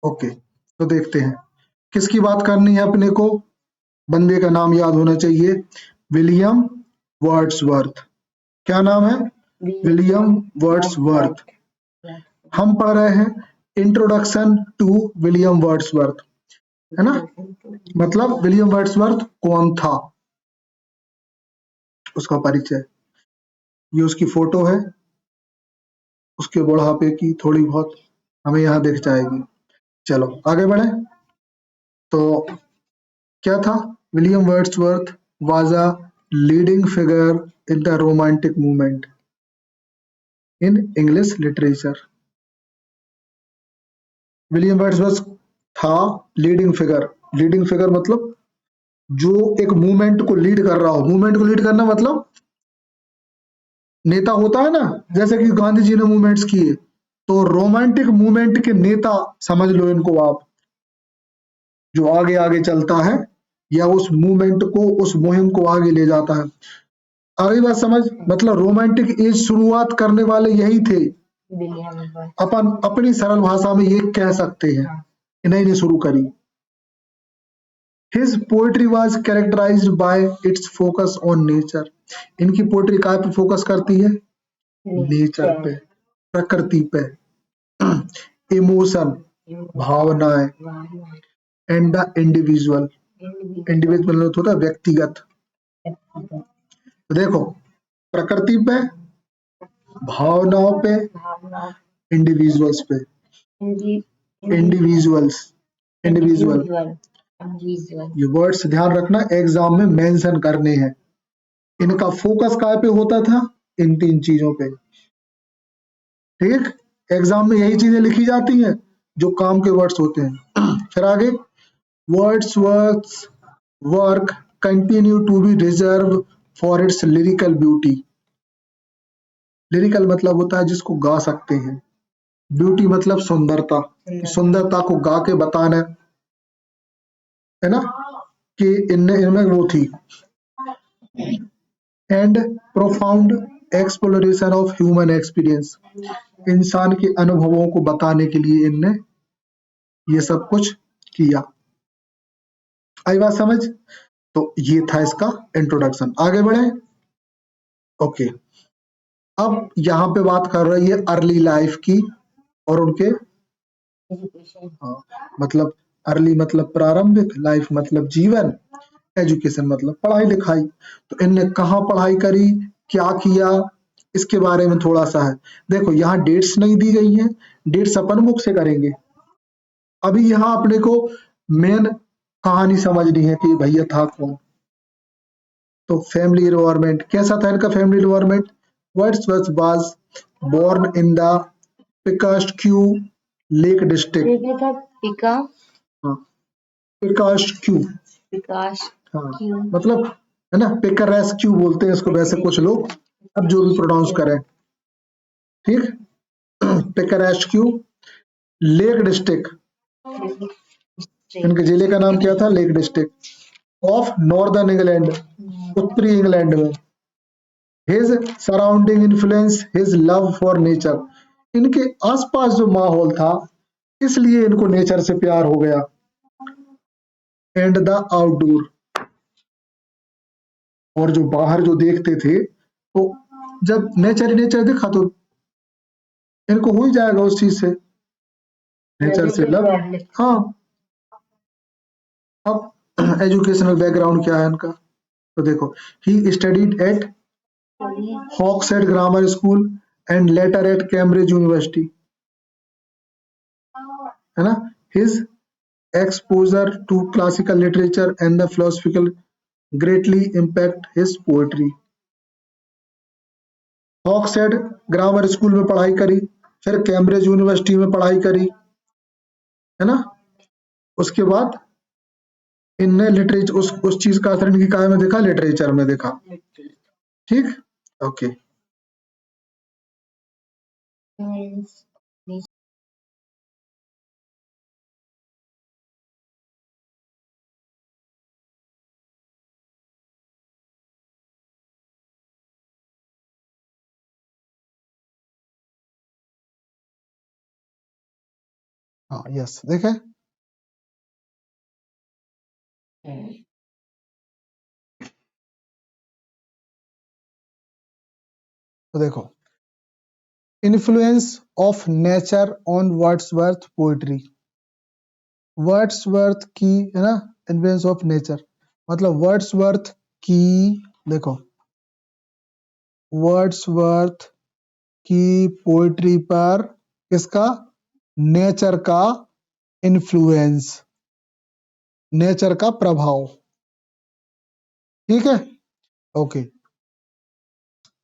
Okay, तो देखते हैं किसकी बात करनी है अपने को। बंदे का नाम याद होना चाहिए, विलियम वर्ड्सवर्थ। क्या नाम है? William Wordsworth. हम पढ़ रहे हैं इंट्रोडक्शन टू विलियम वर्ड्सवर्थ, है ना। मतलब विलियम वर्ड्सवर्थ कौन था, उसका परिचय। ये उसकी फोटो है, उसके बुढ़ापे की थोड़ी बहुत हमें यहाँ दिख जाएगी। चलो आगे बढ़े। तो क्या था? William Wordsworth was a leading figure in the romantic movement in English literature. William Wordsworth था लीडिंग फिगर। लीडिंग फिगर मतलब जो एक मूवमेंट को लीड कर रहा हो। मूवमेंट को लीड करना मतलब नेता होता है ना, जैसे कि गांधी जी ने मूवमेंट्स किए, तो रोमांटिक मूवमेंट के नेता समझ लो इनको आप, जो आगे आगे चलता है या उस मूवमेंट को, उस मुहिम को आगे ले जाता है। आगे बात समझ, मतलब रोमांटिक एज शुरुआत करने वाले यही थे। अपन अपनी सरल भाषा में ये कह सकते हैं, इन्हीं ने शुरू करी। His poetry was characterized by its focus on nature. इनकी पोएट्री काय पे फोकस करती है? नेचर पे, प्रकृति पे। इमोशन, भावनाएं, एंड द इंडिविजुअल। इंडिविजुअल मतलब होता है व्यक्तिगत। तो देखो, प्रकृति पे, भावनाओं पे, इंडिविजुअल्स पे। इंडिविजुअल्स, इंडिविजुअल, ये वर्ड्स ध्यान रखना, एग्जाम में मेंशन करने हैं। इनका फोकस काय पे होता था? इन तीन चीजों पे। ठीक, एग्जाम में यही चीजें लिखी जाती हैं जो काम के वर्ड्स होते हैं। फिर आगे, Wordsworth's work continue to be reserve for its lyrical beauty. Lyrical मतलब होता है जिसको गा सकते हैं, ब्यूटी मतलब सुंदरता। सुंदरता को गा के बताना है ना, कि इनमें वो थी। And profound exploration of human experience. इंसान के अनुभवों को बताने के लिए इनने ये सब कुछ किया। आई बात समझ? तो ये था इसका इंट्रोडक्शन। आगे बढ़े। ओके, अब यहाँ पे बात कर रही है अर्ली लाइफ की और उनके मतलब अर्ली मतलब प्रारंभिक, लाइफ मतलब जीवन, एजुकेशन मतलब पढ़ाई लिखाई। तो इनने कहाँ पढ़ाई करी, क्या किया, इसके बारे में थोड़ा सा है। देखो यहाँ डेट्स नहीं दी गई हैं, डेट्स अपन बुक से करेंगे। अभी यहाँ अपने को मेन कहानी समझनी है कि भैया था कौन। तो फैमिली एनवायरनमेंट कैसा था इनका? Family environment, Wordsworth was born in the picturesque lake district. हाँ, पिकास्क्यू, हाँ मतलब है ना, पिकारेस्क्यू बोलते हैं इसको वैसे कुछ लोग, अब जो भी प्रोनाउंस करें। ठीक, पिकारेस्क्यू लेक डिस्ट्रिक्ट, इनके जिले का नाम क्या था? Lake district of northern England, उत्तरी इंग्लैंड में। His surrounding influence his love for nature. इनके आसपास जो माहौल था, इसलिए इनको नेचर से प्यार हो गया। एंड द आउटडोर, और जो बाहर जो देखते थे, तो जब नेचर ही नेचर दिखा तो इनको हो ही जाएगा उस चीज से, नेचर से लव। हाँ, अब एजुकेशनल बैकग्राउंड क्या है इनका? तो देखो, he studied at Hawkshead grammar school and later at Cambridge university, है ना। His exposure to classical literature and the philosophical greatly impact his poetry. Hawkshead grammar school में पढ़ाई करी, फिर कैम्ब्रिज यूनिवर्सिटी में पढ़ाई करी, है ना। उसके बाद इनने लिटरेचर, उस चीज का असर इनकी काय में देखा? लिटरेचर में देखा। ठीक, ओके। हाँ यस, देखें तो देखो, influence of nature on Wordsworth poetry. Wordsworth की, है ना, इन्फ्लुएंस ऑफ नेचर मतलब वर्ड्सवर्थ की, देखो वर्ड्सवर्थ की पोइट्री पर किसका, नेचर का इन्फ्लुएंस, नेचर का प्रभाव। ठीक है, ओके।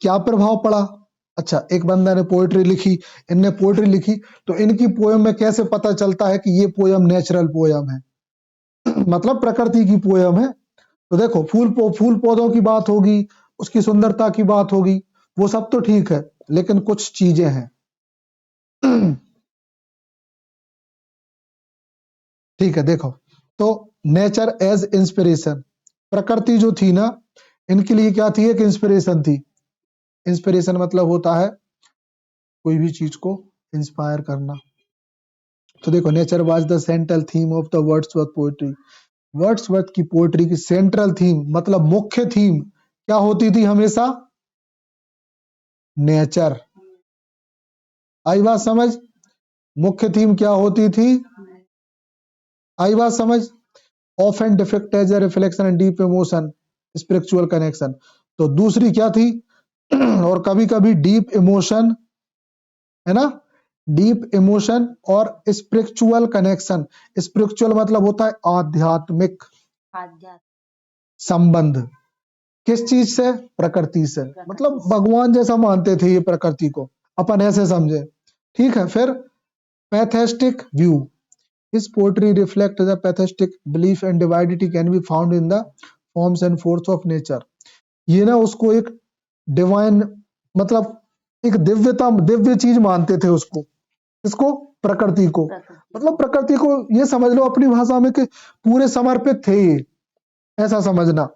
क्या प्रभाव पड़ा? अच्छा, एक बंदा ने पोएट्री लिखी, इनने पोएट्री लिखी, तो इनकी पोयम में कैसे पता चलता है कि ये पोयम नेचुरल पोयम है मतलब प्रकृति की पोयम है। तो देखो, फूल पौधों की बात होगी, उसकी सुंदरता की बात होगी, वो सब तो ठीक है, लेकिन कुछ चीजें हैं ठीक है, देखो, तो नेचर एज इंस्पिरेशन, प्रकृति जो थी ना, इनके लिए क्या थी, एक इंस्पिरेशन थी। इंस्पिरेशन मतलब होता है कोई भी चीज को इंस्पायर करना। तो देखो, nature was the central theme of the Wordsworth poetry. Wordsworth की पोएट्री की सेंट्रल थीम मतलब मुख्य थीम क्या होती थी हमेशा? नेचर। आई बात समझ? मुख्य थीम क्या होती थी? आई बात समझ? Often defect as a reflection and deep emotion, spiritual connection. तो दूसरी क्या थी और कभी कभी डीप इमोशन, है ना, डीप इमोशन और स्पिरिचुअल कनेक्शन। स्पिरिचुअल मतलब होता है आध्यात्मिक संबंध। किस चीज से? प्रकृति से, मतलब भगवान जैसा मानते थे ये प्रकृति को, अपन ऐसे समझे। ठीक है, फिर पैथेस्टिक view, his poetry reflect the pathetic belief and divinity can be found in the forms and force of nature। ये ना उसको एक डिवाइन मतलब एक दिव्यता, दिव्य चीज मानते थे उसको। इसको? प्रकृति को। मतलब प्रकृति को ये समझ लो अपनी भाषा में कि पूरे समर्पित थे ये, ऐसा समझना।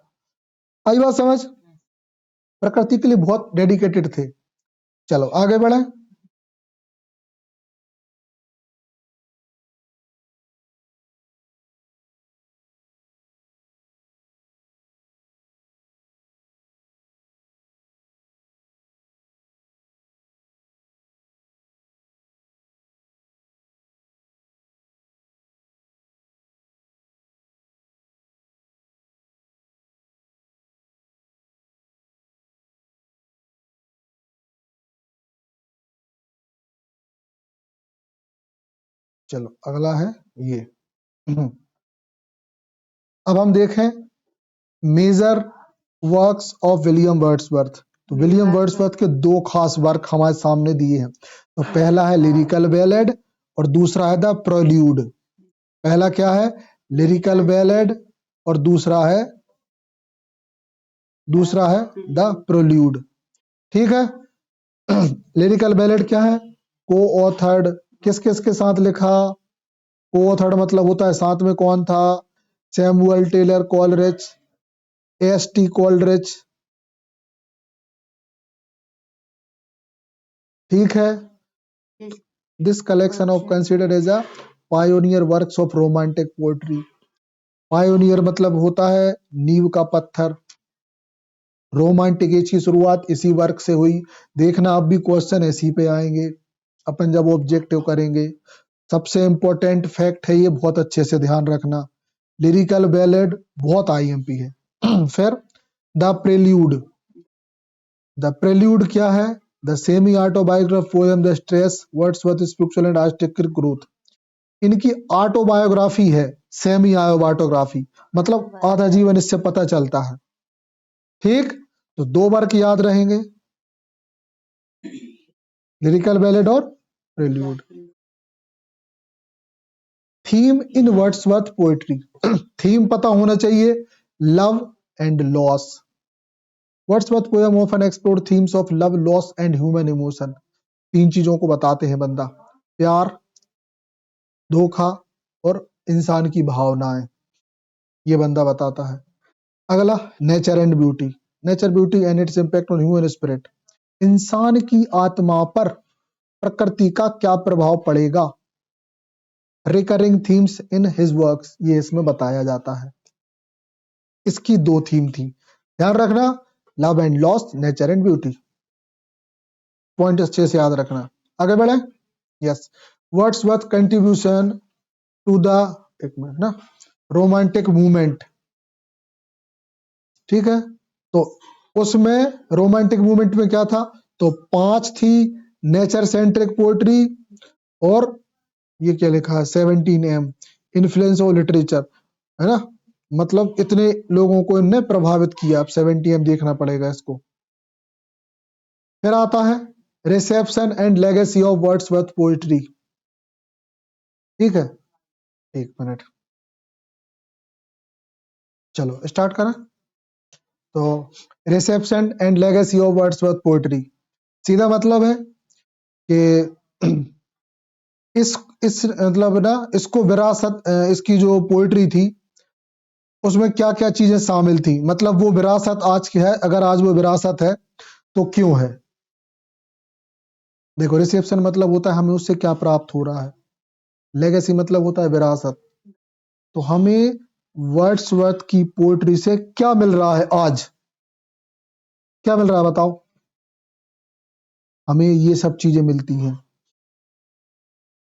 आई बात समझ? प्रकृति के लिए बहुत डेडिकेटेड थे। चलो आगे बढ़े। चलो अगला है ये अब हम देखें major works of William Wordsworth. तो विलियम वर्ड्सवर्थ के दो खास वर्क हमारे सामने दिए हैं। तो पहला है लिरिकल बैलेड और दूसरा है द प्रोल्यूड। पहला क्या है? लिरिकल बैलेड और दूसरा है द प्रोल्यूड। ठीक है लिरिकल बैलेड क्या है? को ऑथर्ड, किस किस के साथ लिखा? को ऑथर्ड मतलब होता है साथ में कौन था? Samuel Taylor Coleridge, S T. Coleridge. ठीक है, this collection of considered as a pioneer works of romantic poetry. Pioneer मतलब होता है नींव का पत्थर। रोमांटिक एज की शुरुआत इसी वर्क से हुई। देखना अब भी क्वेश्चन इसी पे आएंगे अपन जब ऑब्जेक्टिव करेंगे। सबसे इंपॉर्टेंट फैक्ट है ये, बहुत अच्छे से ध्यान रखना। लिरिकल बैलेड बहुत आईएमपी है फिर द प्रेल्यूड। द प्रेल्यूड क्या है? The semi autobiographical poem the stress Wordsworth spiritual and artistic growth. इनकी ऑटोबायोग्राफी है, सेमी ऑटोग्राफी मतलब आधा जीवन इससे पता चलता है। ठीक, तो दो वर्क याद रहेंगे, लिरिकल बैलेड और prelude. Theme in Wordsworth poetry theme पता होना चाहिए, love and loss. Wordsworth poem often explore themes of love, loss and human emotion. तीन चीजों को बताते हैं बंदा, प्यार, धोखा और इंसान की भावनाएं, ये बंदा बताता है। अगला nature and beauty. Nature beauty and its impact on human spirit. इंसान की आत्मा पर प्रकृति का क्या प्रभाव पड़ेगा? Recurring themes in his works, ये इसमें बताया जाता है। इसकी 2 थीम थी, ध्यान रखना, love and loss, nature and beauty. Point अच्छे से याद रखना। आगे बढ़े। Yes, Wordsworth contribution to the, एक मिनट ना, रोमांटिक मूवमेंट। ठीक है, तो उसमें रोमांटिक मूवमेंट में क्या था, तो 5 थी नेचर सेंट्रिक पोएट्री, और ये क्या लिखा है 17M इन्फ्लुएंस ऑफ लिटरेचर, है ना, मतलब इतने लोगों को इनने प्रभावित किया। अब 17M देखना पड़ेगा इसको। फिर आता है reception and legacy of Wordsworth poetry. ठीक है, एक मिनट, चलो स्टार्ट करें। तो reception and legacy of Wordsworth poetry, सीधा मतलब है कि इस मतलब ना, इसको विरासत, इसकी जो पोएट्री थी उसमें क्या क्या चीजें शामिल थी, मतलब वो विरासत आज की है, अगर आज वो विरासत है तो क्यों है। देखो, रिसेप्शन मतलब होता है हमें उससे क्या प्राप्त हो रहा है, लेगेसी मतलब होता है विरासत। तो हमें वर्ड्सवर्थ की पोएट्री से क्या मिल रहा है आज, क्या मिल रहा है बताओ। हमें ये सब चीजें मिलती हैं।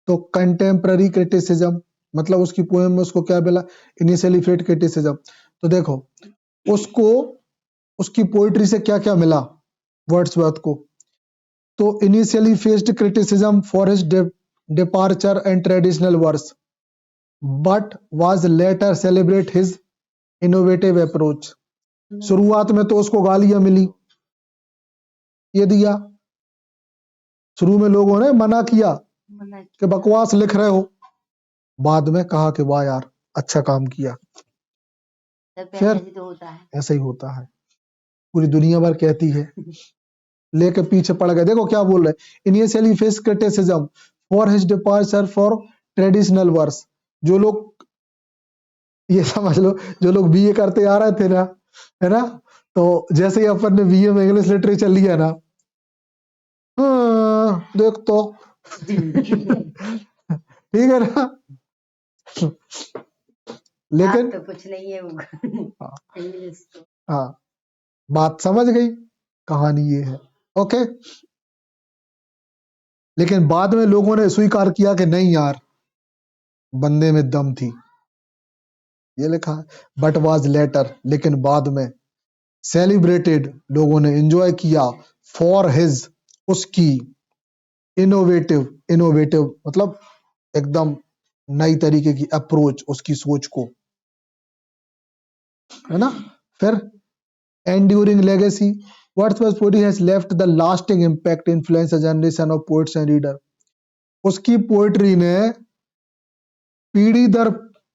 तो कंटेम्प्ररी क्रिटिसिज्म, मतलब उसकी पोएम में उसको क्या मिला, इनिशियली फेट क्रिटिसिज्म। तो देखो, उसको उसकी पोएट्री से क्या क्या मिला वर्ड्सवर्थ को, तो initially faced criticism for his departure and traditional verse, but was later celebrate his innovative approach. शुरुआत में तो उसको गालियां मिली, ये दिया, शुरू में लोगों ने मना किया कि बकवास लिख रहे हो, बाद में कहा कि वाह यार अच्छा काम किया। फिर ऐसा ही होता है, पूरी दुनिया भर कहती है, लेके पीछे पड़ गए। देखो क्या बोल रहे, initially face criticism for his departure for traditional verse. जो लोग, ये समझ लो, जो लोग बीए करते आ रहे थे ना, है ना, तो जैसे ही अपन ने बीए में इंग्लिश लिटरेचर लिया ना, देख तो ठीक है ना, लेकिन तो कुछ नहीं है हाँ, हाँ, बात समझ गई, कहानी ये है। ओके, लेकिन बाद में लोगों ने स्वीकार किया कि नहीं यार, बंदे में दम थी, ये लिखा है, बट वाज लेटर, लेकिन बाद में सेलिब्रेटेड, लोगों ने एंजॉय किया, फॉर हिज, उसकी इनोवेटिव, इनोवेटिव मतलब एकदम नई तरीके की अप्रोच, उसकी सोच को, है ना। फिर enduring legacy, Wordsworth's poetry has left the lasting impact, influence a generation of poets and reader। उसकी पोएट्री ने पीढ़ी दर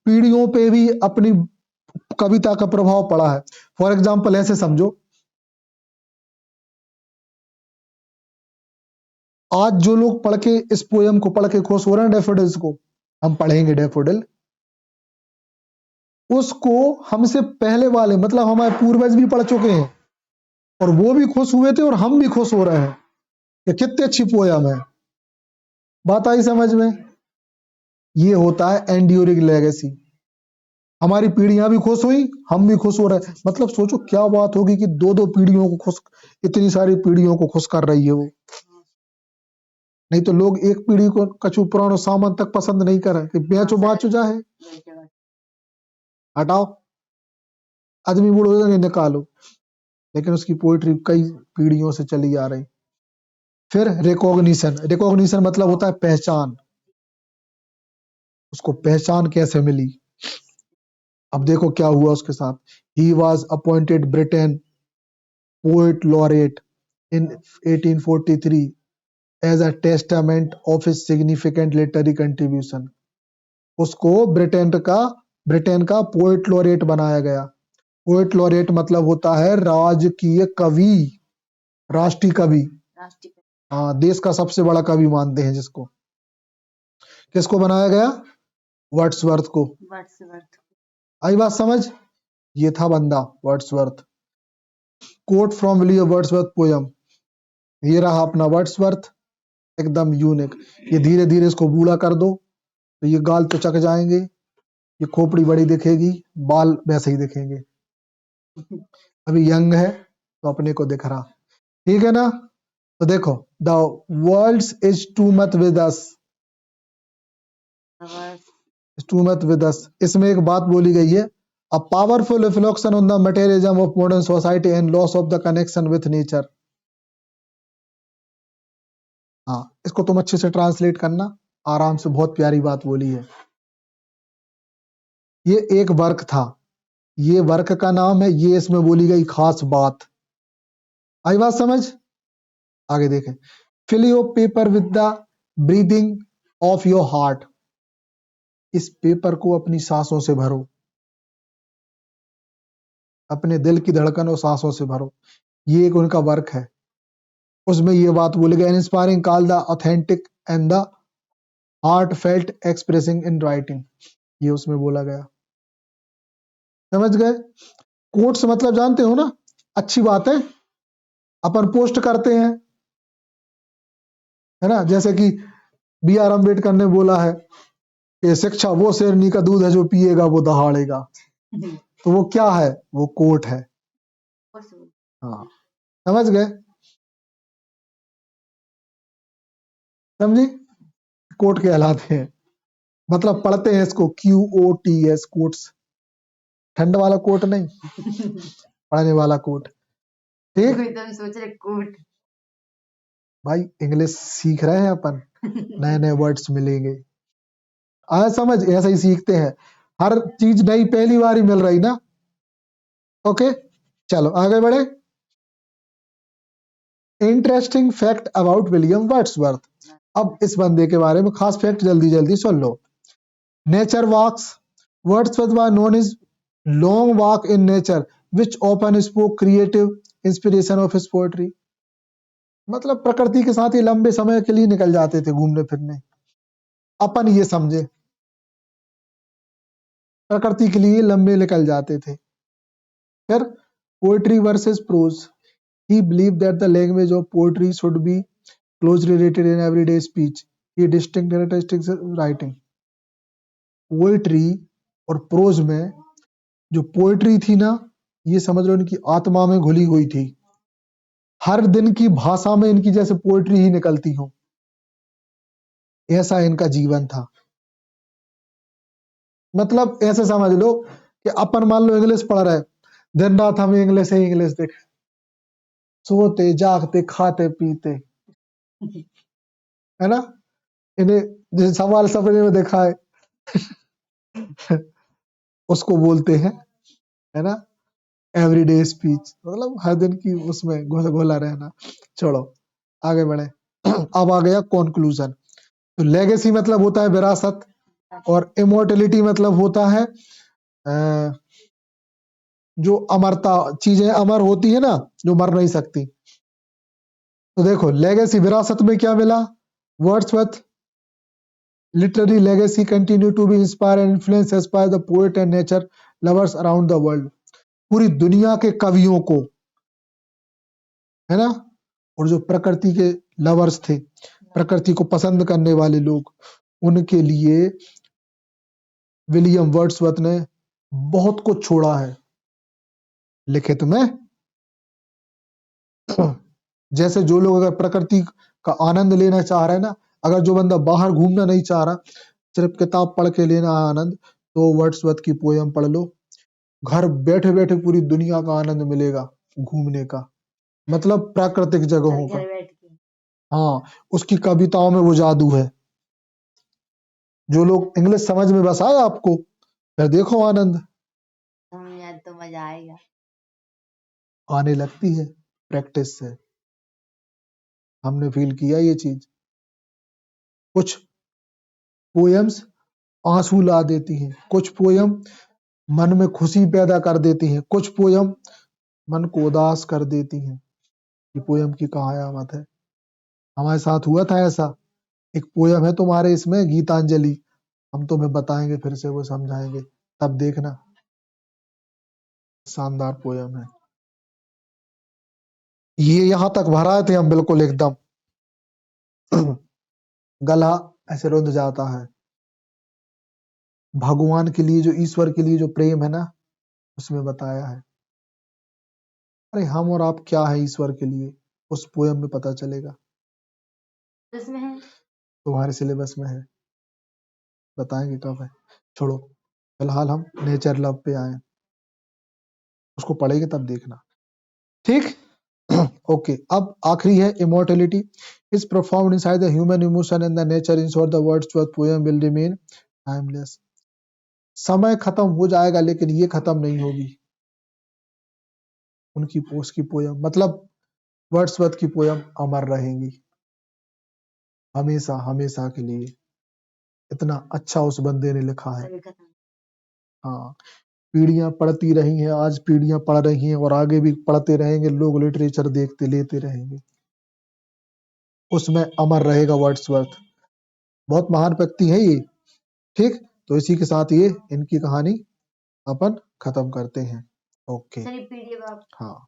पीढ़ियों पे भी अपनी कविता का प्रभाव पड़ा है। फॉर एग्जाम्पल ऐसे समझो, आज जो लोग पढ़ के इस पोयम को पढ़ के खुश हो रहे हैं, डैफोडिल्स को, हम पढ़ेंगे डैफोडिल, उसको हमसे पहले वाले मतलब हमारे पूर्वज भी पढ़ चुके हैं, और वो भी खुश हुए थे और हम भी खुश हो रहे हैं कि कितनी अच्छी पोयम है। बात आई समझ में। ये होता है एंड्यूरिंग लेगेसी, हमारी पीढ़ियां भी खुश हुई, हम भी खुश हो रहे हैं। मतलब सोचो क्या बात होगी कि 2-2 पीढ़ियों को खुश, इतनी सारी पीढ़ियों को खुश कर रही है वो। नहीं तो लोग एक पीढ़ी को कछु पुरानो सामान तक पसंद नहीं करे कि बेचो बाचो जाए, हटाओ, आदमी बूढ़ो हो जाएंगे निकालो, लेकिन उसकी पोइट्री कई पीढ़ियों से चली आ रही। फिर रिकॉग्निशन, रिकॉग्निशन मतलब होता है पहचान, उसको पहचान कैसे मिली। अब देखो क्या हुआ उसके साथ, he was appointed Britain poet laureate in 1843 as a testament of his significant literary contribution. उसको ब्रिटेन का पोएट लॉरेट बनाया गया। पोएट लॉरेट मतलब होता है राजकीय कवि, राष्ट्रीय कवि, हाँ, देश का सबसे बड़ा कवि मानते हैं जिसको। किसको बनाया गया, वर्ड्सवर्थ को। आई बात समझ, ये था बंदा Wordsworth. Quote from William Wordsworth poem, ये रहा अपना वर्ड्सवर्थ, एकदम यूनिक। ये धीरे धीरे इसको बूढ़ा कर दो, तो ये गाल तो चक जाएंगे, ये खोपड़ी बड़ी दिखेगी, बाल वैसे ही दिखेंगे। अभी यंग है तो अपने को दिख रहा, ठीक है ना। तो देखो, the world is too much with us, too much with us, इसमें एक बात बोली गई है, a powerful reflection on the materialism of modern society and loss of the connection with nature. हाँ, इसको तुम अच्छे से ट्रांसलेट करना आराम से, बहुत प्यारी बात बोली है। ये एक वर्क था, ये वर्क का नाम है, ये इसमें बोली गई खास बात। आई बात समझ? आगे देखें, fill your paper with the breathing of your heart, इस पेपर को अपनी सांसों से भरो, अपने दिल की धड़कन और सांसों से भरो। ये एक उनका वर्क है, उसमें ये बात बोली गई, inspiring call the authentic and the heart felt expressing in writing, ये उसमें बोला गया। समझ गए? कोट्स मतलब जानते हो ना, अच्छी बात है, अपन पोस्ट करते हैं, है ना। जैसे कि बी आर अम्बेडकर ने बोला है कि शिक्षा वो शेरनी का दूध है जो पिएगा वो दहाड़ेगा, तो वो क्या है? वो कोट है। हाँ, समझ गए? समझी? कोट कहलाते हैं, मतलब पढ़ते हैं इसको QOTS, कोट्स, ठंड वाला कोट नहीं, पढ़ने वाला कोट। ठीक, सोच रहे कोट, भाई इंग्लिश सीख रहे हैं अपन, नए नए वर्ड्स मिलेंगे, आया समझ? ऐसा ही सीखते हैं, हर चीज नई पहली बार ही मिल रही ना। ओके, चलो आगे बढ़े। Interesting fact about William Wordsworth, अब इस बंदे के बारे में खास फैक्ट जल्दी जल्दी सुन लो। Nature walks, Wordsworth was known as long walk in nature which open spoke creative inspiration of his poetry, मतलब प्रकृति के साथ ही लंबे समय के लिए निकल जाते थे घूमने फिरने, अपन ये समझे प्रकृति के लिए लंबे निकल जाते थे। फिर poetry versus prose, he believed that the language of poetry should be closely related in everyday speech, he distinct characteristics of writing, poetry और प्रोज में, जो पोएट्री थी ना, ये समझ लो इनकी आत्मा में घुली हुई थी, हर दिन की भाषा में इनकी जैसे पोएट्री ही निकलती हो, ऐसा इनका जीवन था। मतलब ऐसे समझ लो कि अपन मान लो इंग्लिश पढ़ रहे, दिन रात हमें इंग्लिश ही इंग्लिश देख, सोते जागते खाते पीते, है ना। इन्हें जो सवाल सपने में देखा है उसको बोलते हैं, है ना, एवरीडे स्पीच, मतलब हर दिन की उसमें घोला रहना। छोड़ो, आगे बढ़े। अब आ गया कॉन्क्लूजन। तो लेगेसी मतलब होता है विरासत, और इमोर्टलिटी मतलब होता है जो अमरता, चीजें अमर होती है ना, जो मर नहीं सकती। तो देखो, लेगेसी विरासत में क्या मिला, Wordsworth literary legacy continue to be inspire and influence as by the poet and nature lovers around the world, पूरी दुनिया के कवियों को, है ना, और जो प्रकृति के लवर्स थे, प्रकृति को पसंद करने वाले लोग, उनके लिए विलियम वर्ड्सवर्थ ने बहुत कुछ छोड़ा है लिखित में। जैसे जो लोग अगर प्रकृति का आनंद लेना चाह रहे हैं ना, अगर जो बंदा बाहर घूमना नहीं चाह रहा, सिर्फ किताब पढ़ के लेना आनंद, तो वर्ड्सवर्थ की पोयम पढ़ लो, घर बैठे बैठे पूरी दुनिया का आनंद मिलेगा घूमने का, मतलब प्राकृतिक जगहों का। हाँ, उसकी कविताओं में वो जादू है। जो लोग इंग्लिश समझ में बस आया आपको, फिर देखो आनंद यार, तो मजा आएगा, आने लगती है प्रैक्टिस से, हमने फील किया ये चीज। कुछ पोएम्स आंसू ला देती हैं, कुछ पोयम मन में खुशी पैदा कर देती हैं, कुछ पोयम मन को उदास कर देती हैं। ये पोयम की कहायामत है, हमारे साथ हुआ था ऐसा। एक पोयम है तुम्हारे इसमें, गीतांजलि, हम तुम्हें बताएंगे फिर से, वो समझाएंगे, तब देखना, शानदार पोयम है। ये यहां तक भरा थे हम बिल्कुल एकदम गला ऐसे रुंध जाता है। भगवान के लिए जो ईश्वर के लिए जो प्रेम है ना उसमें बताया है। अरे हम और आप क्या है ईश्वर के लिए उस पोयम में पता चलेगा। इसमें है तुम्हारे सिलेबस में है, बताएंगे कब है, छोड़ो। फिलहाल हम नेचर लव पे आए, उसको पढ़ेंगे तब देखना, ठीक। ओके, अब आखिरी है immortality is performed inside the human emotion and the nature in short the Wordsworth poem will remain timeless. समय खत्म हो जाएगा लेकिन ये खत्म नहीं होगी, उनकी उसकी पोयम मतलब वर्ड्सवर्थ की पोयम अमर रहेंगी हमेशा हमेशा के लिए। इतना अच्छा उस बंदे ने लिखा है। हाँ, पीढ़ियां पढ़ती रही हैं, आज पीढ़ियां पढ़ रही हैं और आगे भी पढ़ते रहेंगे, लोग लिटरेचर देखते लेते रहेंगे, उसमें अमर रहेगा वर्ड्सवर्थ। बहुत महान व्यक्ति है ये, ठीक। तो इसी के साथ ये इनकी कहानी अपन खत्म करते हैं। ओके, चलिए पीडीएफ आप हाँ।